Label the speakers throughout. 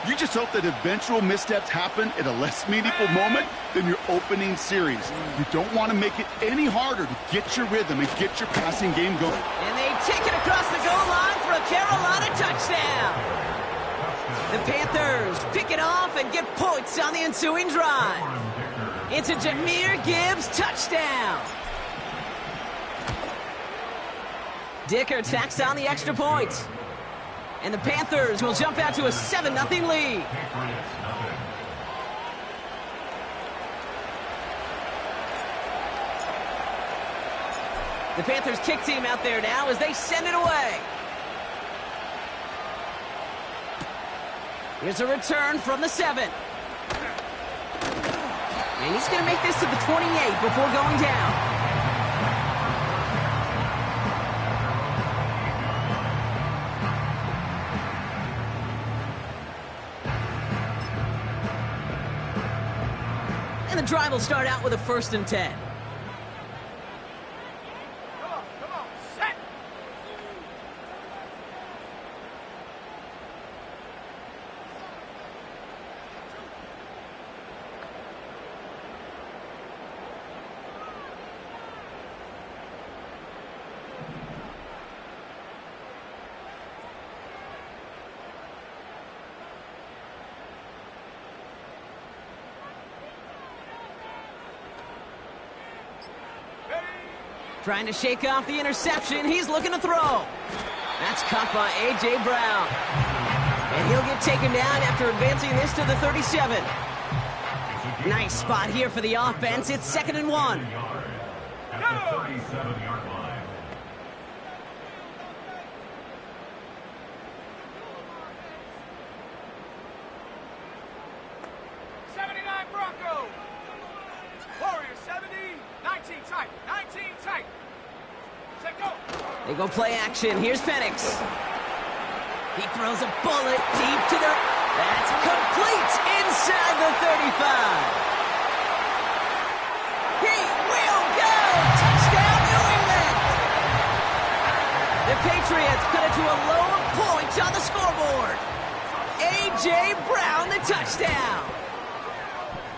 Speaker 1: You just hope that eventual missteps happen at a less meaningful moment than your opening series. You don't want to make it any harder to get your rhythm and get your passing game going.
Speaker 2: And they take it across the goal line for a Carolina touchdown. The Panthers pick it off and get points on the ensuing drive. It's a Jahmyr Gibbs touchdown. Dicker tacks on the extra point. And the Panthers will jump out to a 7-0 lead. The Panthers kick team out there now as they send it away. Here's a return from the 7. And he's going to make this to the 28 before going down. And the drive will start out with a 1st and 10. Trying to shake off the interception. He's looking to throw. That's caught by A.J. Brown. And he'll get taken down after advancing this to the 37. Nice spot here for the offense. It's 2nd and 1.
Speaker 3: At the 37-yard line.
Speaker 2: They go play action. Here's Penix. He throws a bullet deep to the... That's complete inside the 35. He will go! Touchdown, New England! The Patriots cut it to a lower point on the scoreboard. A.J. Brown, the touchdown.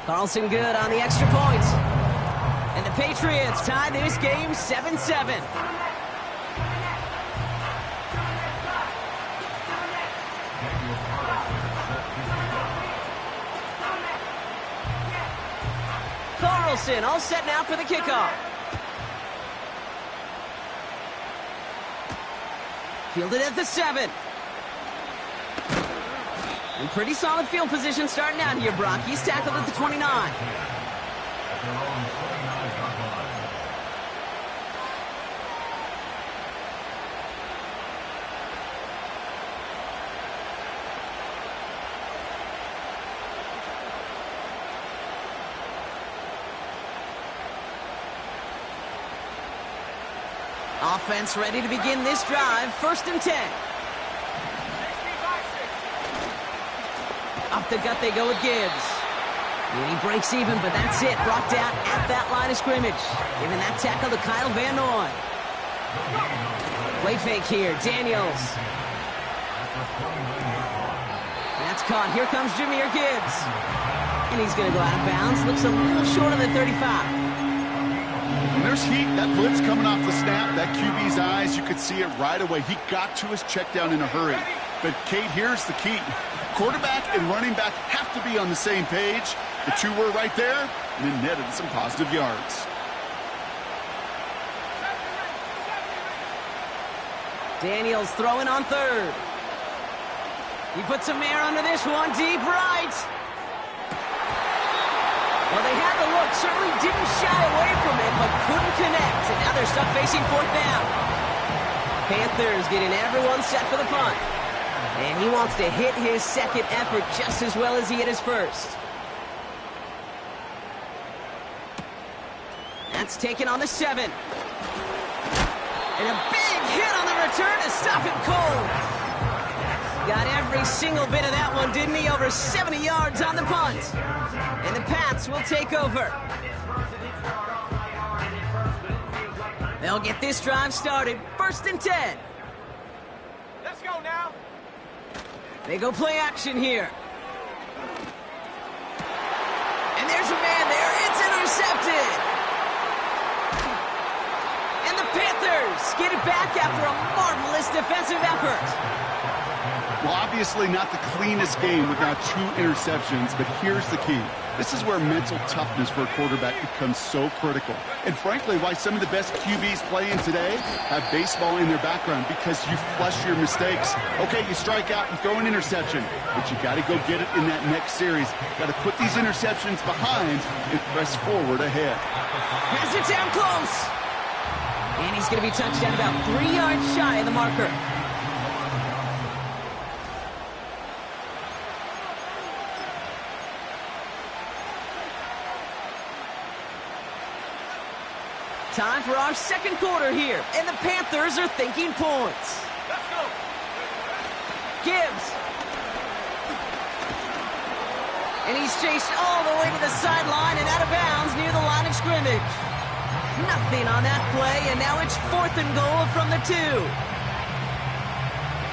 Speaker 2: Carlson good on the extra point. And the Patriots tie this game 7-7. Carlson all set now for the kickoff. Fielded at the 7. And pretty solid field position starting out here, Brock. He's tackled at the 29. Offense ready to begin this drive. 1st and 10. Off the gut they go with Gibbs. He breaks even, but that's it. Brought down at that line of scrimmage. Giving that tackle to Kyle Van Noy. Play fake here. Daniels. That's caught. Here comes Jahmyr Gibbs. And he's going to go out of bounds. Looks a little short of the 35.
Speaker 1: There's heat. That blitz coming off the snap. That QB's eyes, you could see it right away. He got to his check down in a hurry. But, Kate, here's the key. Quarterback and running back have to be on the same page. The two were right there, and then netted some positive yards.
Speaker 2: Daniels throwing on 3rd. He puts some air under this one. Deep right. Well, they had the look, certainly didn't shy away from it, but couldn't connect. And now they're stuck facing 4th down. Panthers getting everyone set for the punt. And he wants to hit his second effort just as well as he hit his first. That's taken on the 7. And a big hit on the return to stop him cold. Got every single bit of that one, didn't he? Over 70 yards on the punt. And the Pats will take over. They'll get this drive started. 1st and 10.
Speaker 4: Let's go now.
Speaker 2: They go play action here. And there's a man there. It's intercepted. And the Panthers get it back after a marvelous defensive effort.
Speaker 1: Well, obviously not the cleanest game with now 2 interceptions, but here's the key. This is where mental toughness for a quarterback becomes so critical. And frankly, why some of the best QBs playing today have baseball in their background, because you flush your mistakes. Okay, you strike out, you throw an interception, but you got to go get it in that next series. Got to put these interceptions behind and press forward ahead.
Speaker 2: Has it down close. And he's going to be touched down about 3 yards shy of the marker. Time for our second quarter here, and the Panthers are thinking points.
Speaker 3: Let's go.
Speaker 2: Gibbs. And he's chased all the way to the sideline and out of bounds near the line of scrimmage. Nothing on that play, and now it's 4th and goal from the 2.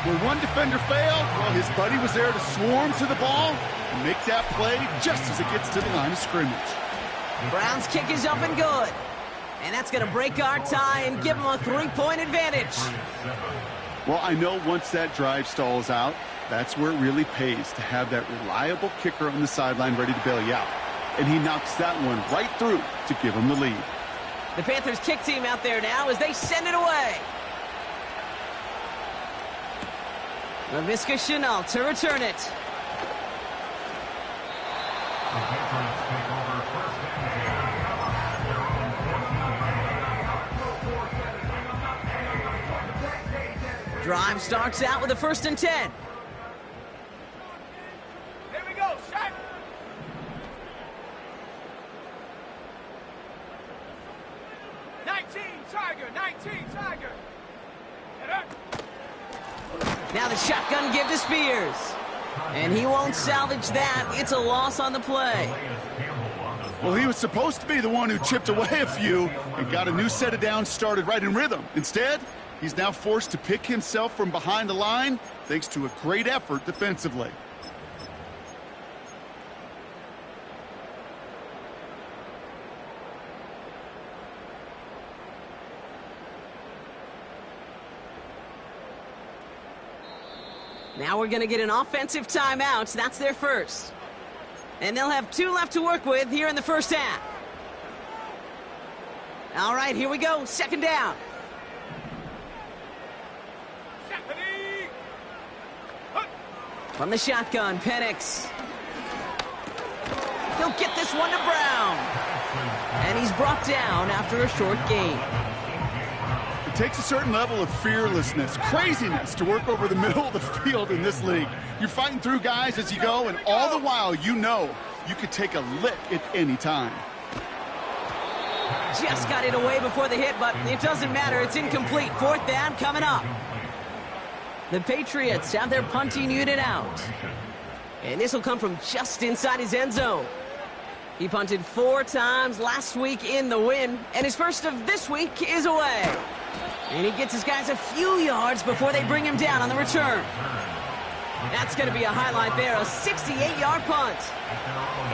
Speaker 1: Where one defender failed, well, his buddy was there to swarm to the ball and make that play just as it gets to the line of scrimmage.
Speaker 2: Brown's kick is up and good. And that's going to break our tie and give them a 3-point advantage.
Speaker 1: Well, I know once that drive stalls out, that's where it really pays to have that reliable kicker on the sideline ready to bail you out. And he knocks that one right through to give him the lead.
Speaker 2: The Panthers kick team out there now as they send it away. Laviska Shenault to return it. Drive starts out with a 1st and 10.
Speaker 3: Here we go, Shaq. 19 Tiger, 19 Tiger.
Speaker 2: Now the shotgun give to Spears. And he won't salvage that. It's a loss on the play.
Speaker 1: Well, he was supposed to be the one who chipped away a few and got a new set of downs started right in rhythm. Instead, he's now forced to pick himself from behind the line thanks to a great effort defensively.
Speaker 2: Now we're going to get an offensive timeout. That's their first. And they'll have 2 left to work with here in the first half. All right, here we go. 2nd down. From the shotgun, Penix. He'll get this one to Brown. And he's brought down after a short gain.
Speaker 1: It takes a certain level of fearlessness, craziness to work over the middle of the field in this league. You're fighting through guys as you go, and all the while you know you could take a lick at any time.
Speaker 2: Just got it away before the hit, but it doesn't matter. It's incomplete. 4th down coming up. The Patriots have their punting unit out. And this will come from just inside his end zone. He punted 4 times last week in the win, and his first of this week is away. And he gets his guys a few yards before they bring him down on the return. That's going to be a highlight there, a 68-yard punt.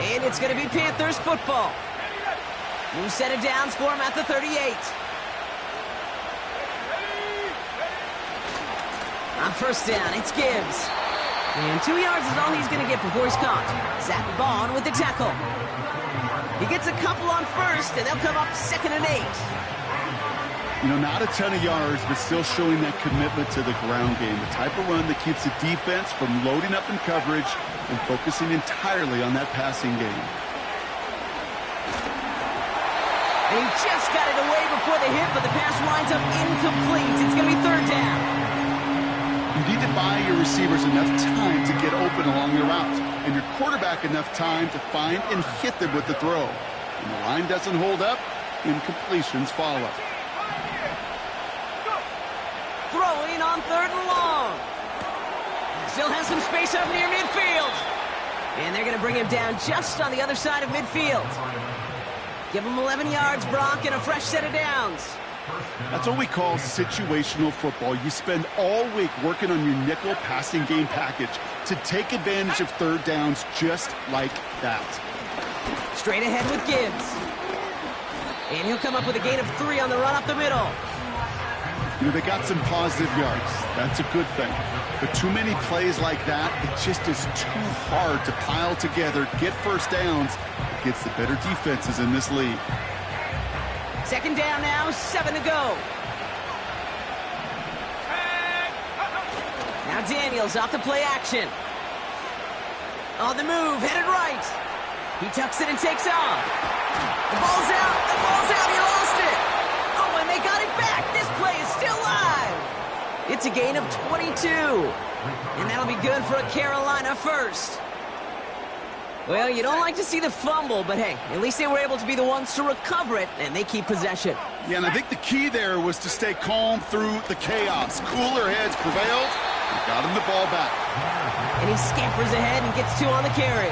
Speaker 2: And it's going to be Panthers football. New set of downs for him at the 38. On 1st down, it's Gibbs. And 2 yards is all he's going to get before he's caught. Zach Bond with the tackle. He gets a couple on 1st, and they'll come up 2nd and 8.
Speaker 1: You know, not a ton of yards, but still showing that commitment to the ground game. The type of run that keeps the defense from loading up in coverage and focusing entirely on that passing game.
Speaker 2: And he just got it away before the hit, but the pass winds up incomplete. It's going to be 3rd down.
Speaker 1: You need to buy your receivers enough time to get open along their routes, and your quarterback enough time to find and hit them with the throw. When the line doesn't hold up, incompletions follow.
Speaker 2: Throwing on 3rd and long. Still has some space up near midfield. And they're going to bring him down just on the other side of midfield. Give him 11 yards, Brock, and a fresh set of downs.
Speaker 1: That's what we call situational football. You spend all week working on your nickel passing game package to take advantage of 3rd downs just like that.
Speaker 2: Straight ahead with Gibbs. And he'll come up with a gain of 3 on the run up the middle.
Speaker 1: You know, they got some positive yards. That's a good thing. But too many plays like that, it just is too hard to pile together, get first downs against the better defenses in this league.
Speaker 2: Second down now, 7 to go. Now Daniels off the play action. On the move, headed right. He tucks it and takes off. The ball's out, he lost it. Oh, and they got it back. This play is still live. It's a gain of 22. And that'll be good for a Carolina first. Well, you don't like to see the fumble, but hey, at least they were able to be the ones to recover it, and they keep possession.
Speaker 1: Yeah, and I think the key there was to stay calm through the chaos. Cooler heads prevailed and got him the ball back.
Speaker 2: And he scampers ahead and gets 2 on the carry.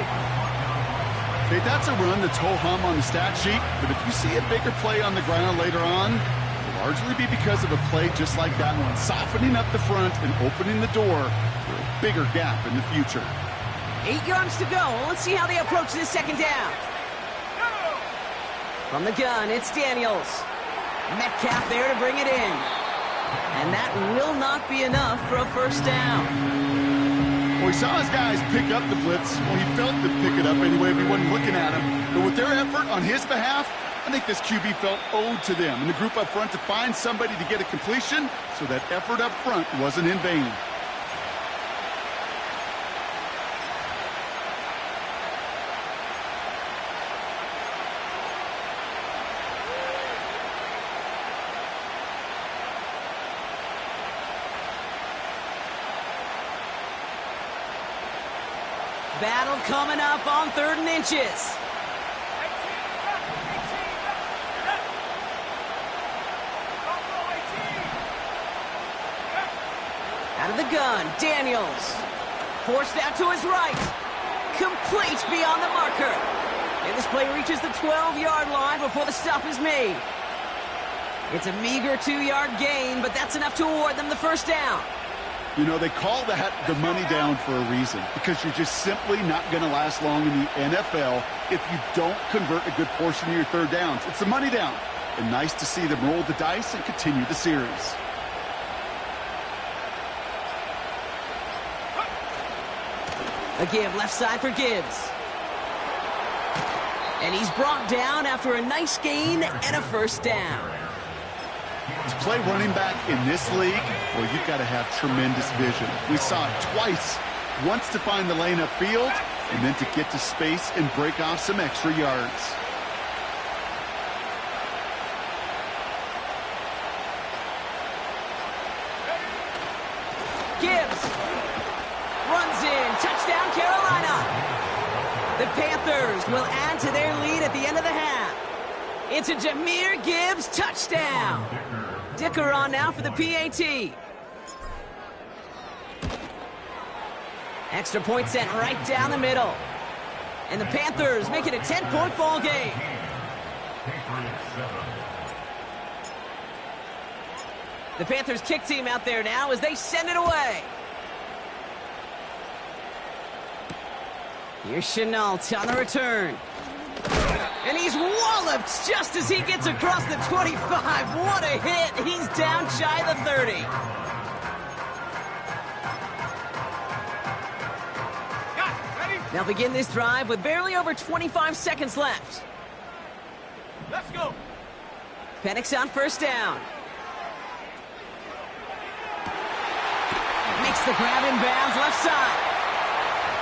Speaker 1: Okay, that's a run that's ho-hum on the stat sheet, but if you see a bigger play on the ground later on, it'll largely be because of a play just like that one, softening up the front and opening the door for a bigger gap in the future.
Speaker 2: 8 yards to go. Let's see how they approach this second down. From the gun, it's Daniels. Metcalf there to bring it in. And that will not be enough for a first down.
Speaker 1: Well, he saw his guys pick up the blitz. Well, he felt to pick it up anyway if he wasn't looking at him. But with their effort on his behalf, I think this QB felt owed to them and the group up front to find somebody to get a completion, so that effort up front wasn't in vain.
Speaker 2: Battle coming up on 3rd and inches. Out of the gun, Daniels. Forced out to his right. Complete beyond the marker. And this play reaches the 12-yard line before the stop is made. It's a meager 2-yard gain, but that's enough to award them the first down.
Speaker 1: You know, they call that the money down for a reason, because you're just simply not going to last long in the NFL if you don't convert a good portion of your third downs. It's the money down. And nice to see them roll the dice and continue the series.
Speaker 2: A give left side for Gibbs. And he's brought down after a nice gain and a first down.
Speaker 1: To play running back in this league, well, you've got to have tremendous vision. We saw it twice. Once to find the lane upfield, and then to get to space and break off some extra yards.
Speaker 2: Gibbs runs in. Touchdown, Carolina. The Panthers will add to their lead at the end of the half. It's a Jahmyr Gibbs touchdown. Dicker on now for the PAT. Extra point sent right down the middle. And the Panthers make it a 10-point ball game. The Panthers kick team out there now as they send it away. Here's Chenault on the return. And he's walloped just as he gets across the 25. What a hit. He's down shy of the 30. Now begin this drive with barely over 25 seconds left.
Speaker 3: Let's go.
Speaker 2: Penix on first down. Makes the grab in bounds left side.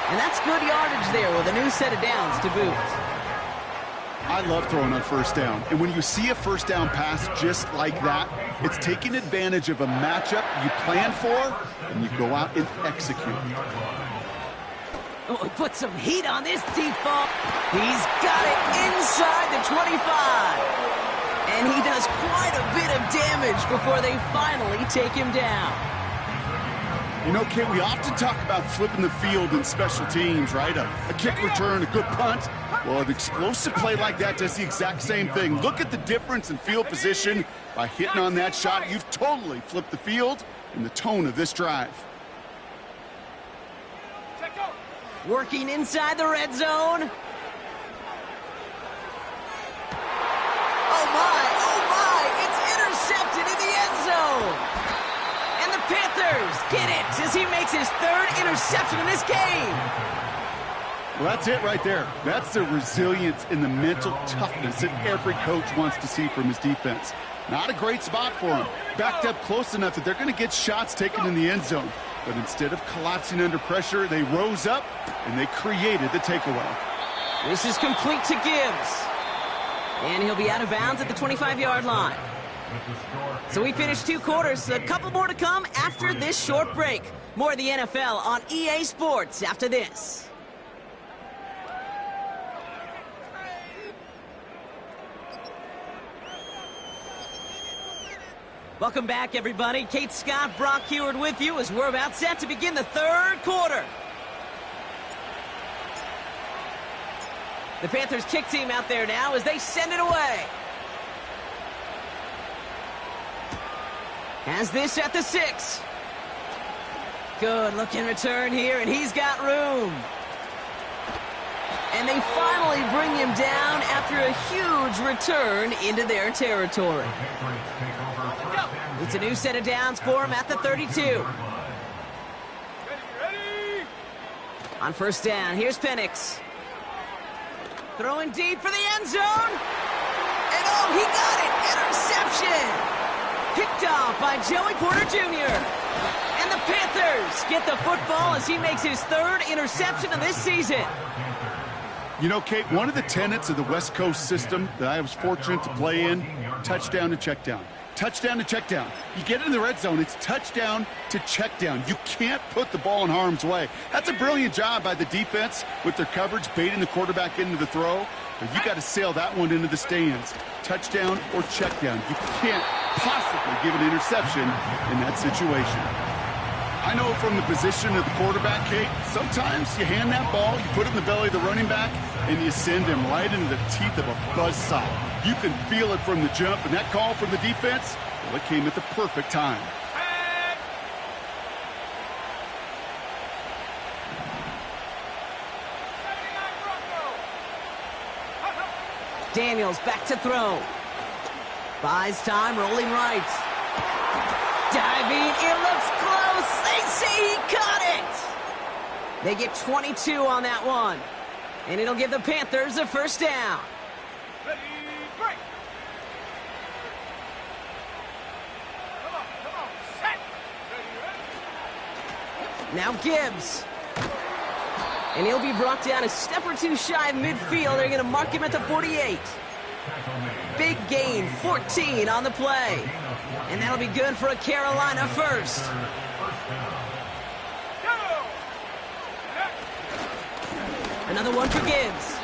Speaker 2: And that's good yardage there with a new set of downs to boot.
Speaker 1: I love throwing on first down. And when you see a first down pass just like that, it's taking advantage of a matchup you plan for, and you go out and execute.
Speaker 2: Oh, he put some heat on this deep ball. He's got it inside the 25. And he does quite a bit of damage before they finally take him down.
Speaker 1: You know, Kate, we often talk about flipping the field in special teams, right? A kick return, a good punt. Well, an explosive play like that does the exact same thing. Look at the difference in field position. By hitting on that shot, you've totally flipped the field and the tone of this drive.
Speaker 2: Working inside the red zone. Oh my, it's intercepted in the end zone. And the Panthers get it as he makes his third interception in this game.
Speaker 1: Well, that's it right there. That's the resilience and the mental toughness that every coach wants to see from his defense. Not a great spot for him. Backed up close enough that they're going to get shots taken in the end zone. But instead of collapsing under pressure, they rose up and they created the takeaway.
Speaker 2: This is complete to Gibbs. And he'll be out of bounds at the 25-yard line. So we finished 2 quarters. A couple more to come after this short break. More of the NFL on EA Sports after this. Welcome back, everybody. Kate Scott, Brock Huard with you as we're about set to begin the third quarter. The Panthers kick team out there now as they send it away. Has this at the 6. Good looking return here, and he's got room. And they finally bring him down after a huge return into their territory. It's a new set of downs for him at the 32.
Speaker 3: Ready.
Speaker 2: On first down, here's Penix. Throwing deep for the end zone. And oh, he got it! Interception! Picked off by Joey Porter Jr. And the Panthers get the football as he makes his third interception of this season.
Speaker 1: You know, Kate, one of the tenets of the West Coast system that I was fortunate to play in, touchdown to check down. Touchdown to check down. You get in the red zone, it's touchdown to check down. You can't put the ball in harm's way. That's a brilliant job by the defense with their coverage, baiting the quarterback into the throw. But you got to sail that one into the stands. Touchdown or check down. You can't possibly give an interception in that situation. I know from the position of the quarterback, Kate, sometimes you hand that ball, you put it in the belly of the running back, and you send him right into the teeth of a buzzsaw. You can feel it from the jump, and that call from the defense, well, it came at the perfect time.
Speaker 2: Daniels back to throw. Buys time, rolling right. Diving, it looks close. They say he caught it. They get 22 on that one. And it'll give the Panthers a first down.
Speaker 3: Ready, break. Come on, set. Ready.
Speaker 2: Now Gibbs. And he'll be brought down a step or two shy of midfield. They're going to mark him at the 48. Big gain, 14 on the play. And that'll be good for a Carolina first. Another one for Gibbs.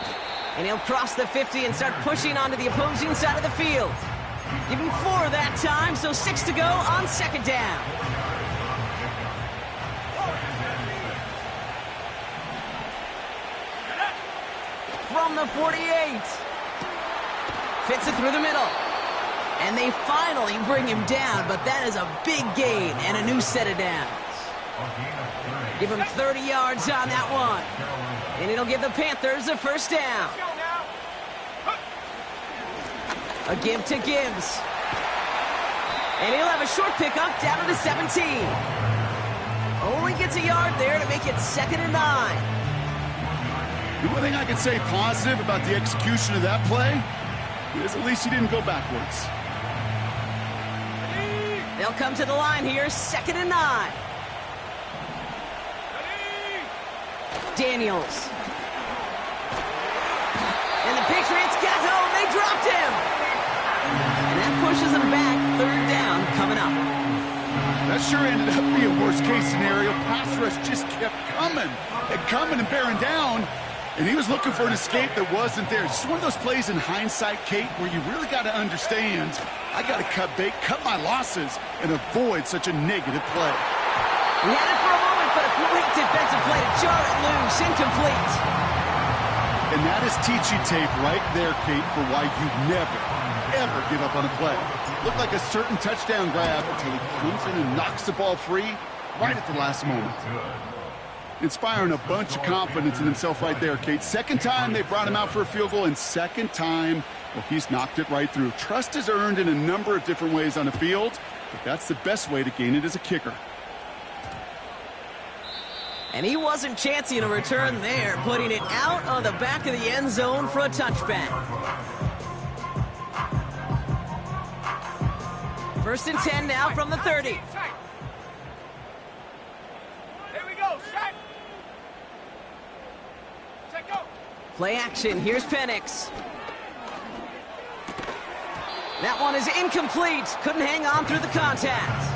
Speaker 2: And he'll cross the 50 and start pushing onto the opposing side of the field. Give him 4 that time, so 6 to go on second down. From the 48. Fits it through the middle. And they finally bring him down, but that is a big gain and a new set of downs. Give him 30 yards on that one. And it'll give the Panthers a first down. A give to Gibbs. And he'll have a short pickup down to the 17. Only gets a yard there to make it 2nd and 9.
Speaker 1: The one thing I can say positive about the execution of that play is at least he didn't go backwards.
Speaker 2: They'll come to the line here, 2nd and 9. Daniels. And the Patriots got home. They dropped him. And that pushes them back. 3rd down coming up.
Speaker 1: That sure ended up being a worst-case scenario. Pass rush just kept coming and bearing down. And he was looking for an escape that wasn't there. It's just one of those plays in hindsight, Kate, where you really got to understand, I got to cut bait, cut my losses, and avoid such a negative play.
Speaker 2: He had it for a moment, but a great defensive play to jar it loose, incomplete.
Speaker 1: And that is teaching tape right there, Kate, for why you never, ever give up on a play. Looked like a certain touchdown grab until he comes in and knocks the ball free right at the last moment. Inspiring a bunch of confidence in himself right there, Kate. Second time they brought him out for a field goal, and second time, well, he's knocked it right through. Trust is earned in a number of different ways on the field, but that's the best way to gain it as a kicker.
Speaker 2: And he wasn't chancing a return there, putting it out on the back of the end zone for a touchback. 1st and 10 now from the 30.
Speaker 3: Here we go, set. Set, go.
Speaker 2: Play action, here's Penix. That one is incomplete. Couldn't hang on through the contact.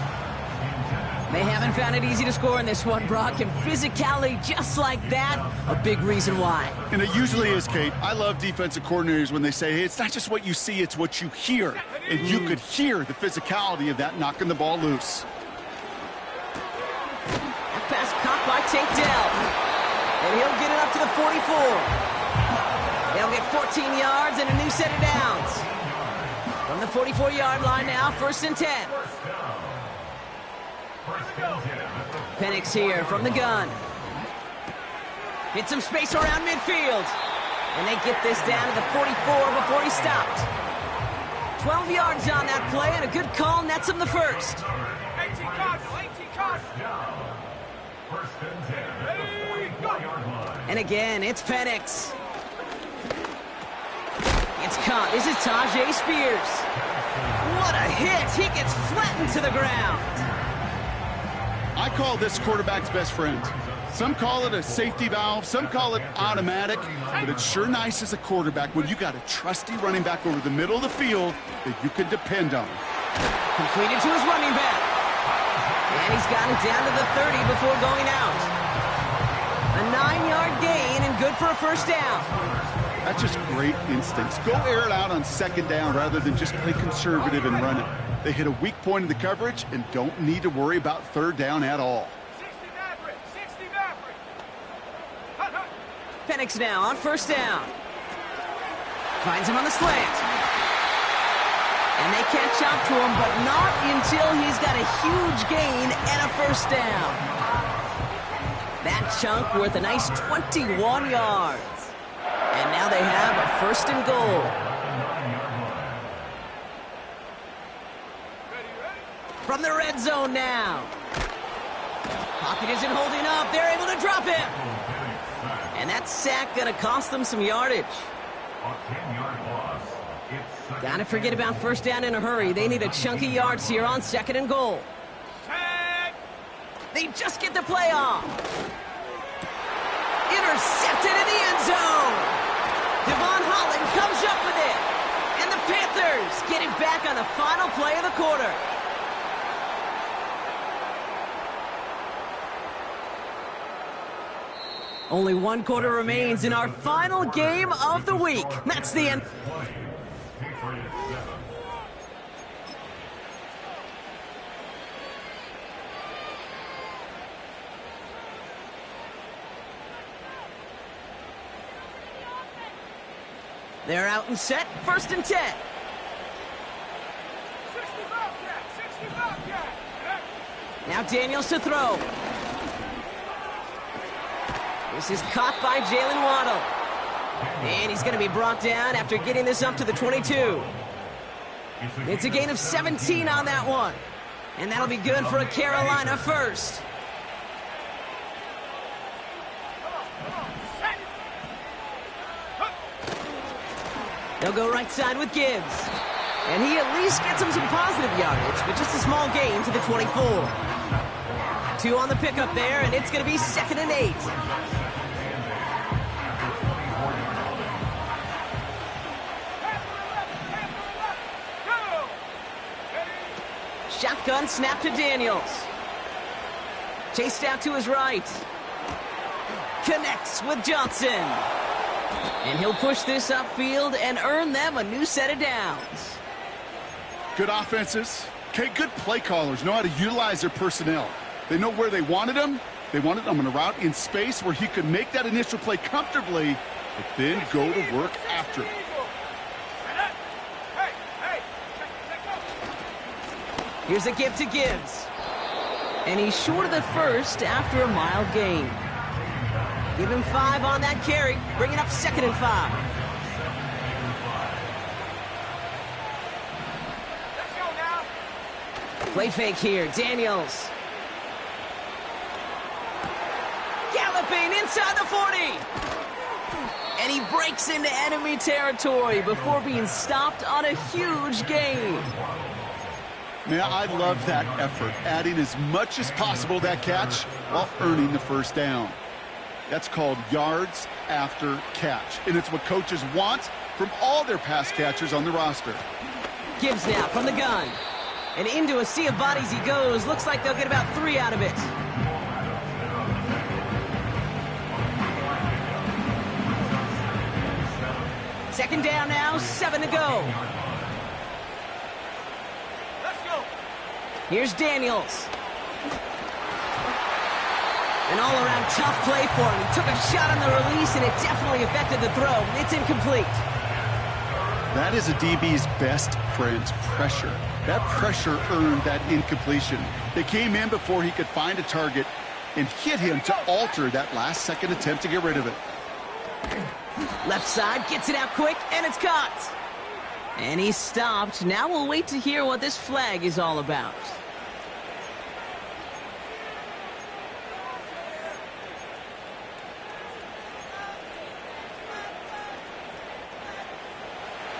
Speaker 2: They haven't found it easy to score in this one, Brock, and physicality just like that, a big reason why.
Speaker 1: And it usually is, Kate. I love defensive coordinators when they say, hey, it's not just what you see, it's what you hear. And you could hear the physicality of that knocking the ball loose.
Speaker 2: That pass caught by Tank Dell. And he'll get it up to the 44. They'll get 14 yards and a new set of downs. From the 44-yard line now, 1st and 10. Penix here from the gun. Hit some space around midfield. And they get this down to the 44 before he stopped. 12 yards on that play, and a good call nets him the first.
Speaker 3: 18 cards. Ready, go.
Speaker 2: And again, it's Penix. It's caught. This is Tyjae Spears. What a hit. He gets flattened to the ground.
Speaker 1: I call this quarterback's best friend. Some call it a safety valve, some call it automatic, but it's sure nice as a quarterback when you got a trusty running back over the middle of the field that you can depend on.
Speaker 2: Completed to his running back. And he's got it down to the 30 before going out. A 9-yard gain and good for a first down.
Speaker 1: That's just great instincts. Go air it out on 2nd down rather than just play conservative and run it. They hit a weak point in the coverage and don't need to worry about 3rd down at all.
Speaker 3: 60 Maverick. Hut, hut.
Speaker 2: Penix now on 1st down. Finds him on the slant. And they catch up to him, but not until he's got a huge gain and a 1st down. That chunk worth a nice 21 yards. And now they have a 1st and goal. From the red zone now. Pocket isn't holding up. They're able to drop him. And that sack going to cost them some yardage. Gotta forget about 1st down in a hurry. They need a chunk of yards here on 2nd and goal.
Speaker 3: Set.
Speaker 2: They just get the play off. Intercepted in the end zone. Devon Holland comes up with it. And the Panthers get it back on the final play of the quarter. Only 1 quarter remains in our final game of the week. That's the end. They're out and set. 1st and 10.
Speaker 3: 60 Bobcat.
Speaker 2: Now Daniels to throw. This is caught by Jalen Waddle. And he's going to be brought down after getting this up to the 22. It's a gain of 17 on that one. And that'll be good for a Carolina first. They'll go right side with Gibbs. And he at least gets him some positive yardage, but just a small gain to the 24. 2 on the pickup there, and it's going to be 2nd and 8. Shotgun snap to Daniels. Chased out to his right. Connects with Johnson. And he'll push this upfield and earn them a new set of downs.
Speaker 1: Good offenses. Okay, good play callers know how to utilize their personnel. They know where they wanted him. They wanted him on a route in space where he could make that initial play comfortably, but then go to work after.
Speaker 2: Here's a give to Gibbs. And he's short of the first after a mild gain. Give him 5 on that carry, bringing up 2nd and 5.
Speaker 3: Let's go now.
Speaker 2: Play fake here, Daniels. Galloping inside the 40. And he breaks into enemy territory before being stopped on a huge gain.
Speaker 1: Man, I love that effort, adding as much as possible to that catch while earning the first down. That's called yards after catch, and it's what coaches want from all their pass catchers on the roster.
Speaker 2: Gibbs now from the gun. And into a sea of bodies he goes. Looks like they'll get about 3 out of it. Second down now, 7 to go.
Speaker 3: Let's go.
Speaker 2: Here's Daniels. An all-around tough play for him. He took a shot on the release, and it definitely affected the throw. It's incomplete.
Speaker 1: That is a DB's best friend, pressure. That pressure earned that incompletion. They came in before he could find a target and hit him to alter that last-second attempt to get rid of it.
Speaker 2: Left side, gets it out quick, and it's caught. And he's stopped. Now we'll wait to hear what this flag is all about.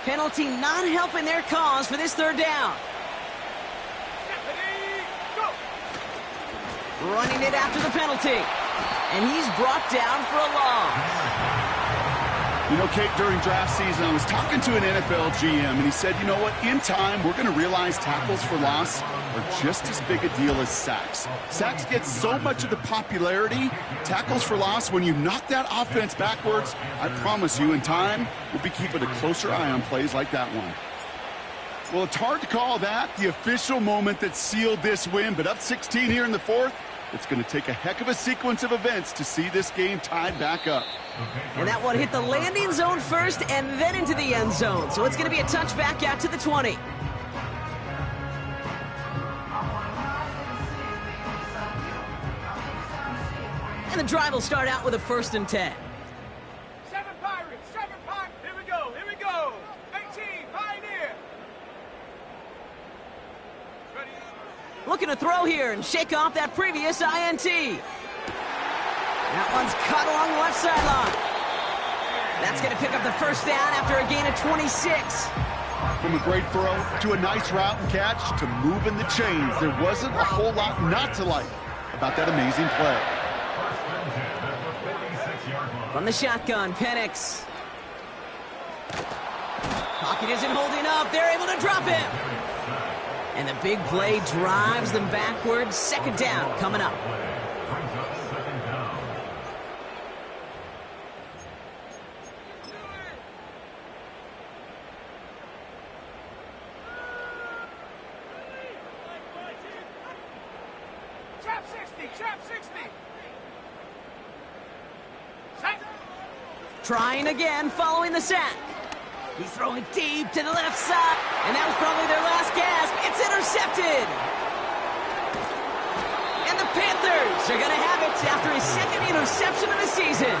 Speaker 2: Penalty not helping their cause for this 3rd down.
Speaker 3: Stephanie, go.
Speaker 2: Running it after the penalty. And he's brought down for a loss.
Speaker 1: You know, Kate, during draft season, I was talking to an NFL GM, and he said, you know what, in time, we're going to realize tackles for loss are just as big a deal as sacks. Sacks get so much of the popularity. Tackles for loss, when you knock that offense backwards, I promise you, in time, we'll be keeping a closer eye on plays like that one. Well, it's hard to call that the official moment that sealed this win, but up 16 here in the 4th, it's going to take a heck of a sequence of events to see this game tied back up.
Speaker 2: And that one hit the landing zone first and then into the end zone. So it's going to be a touchback out to the 20. And the drive will start out with a 1st and 10.
Speaker 3: 7 Pirates, 7 Pirates. Here we go, here we go. 18, Pioneer. Ready?
Speaker 2: Looking to throw here and shake off that previous INT. That one's cut along the left sideline. That's going to pick up the 1st down after a gain of 26.
Speaker 1: From a great throw to a nice route and catch to moving the chains, there wasn't a whole lot not to like about that amazing play.
Speaker 2: From the shotgun, Penix. Pocket isn't holding up. They're able to drop him. And the big play drives them backwards. 2nd down coming up.
Speaker 3: Trap 60, trap 60. Set.
Speaker 2: Trying again following the sack. He's throwing deep to the left side. And that was probably their last gasp. It's intercepted. And the Panthers are going to have it after his 2nd interception of the season.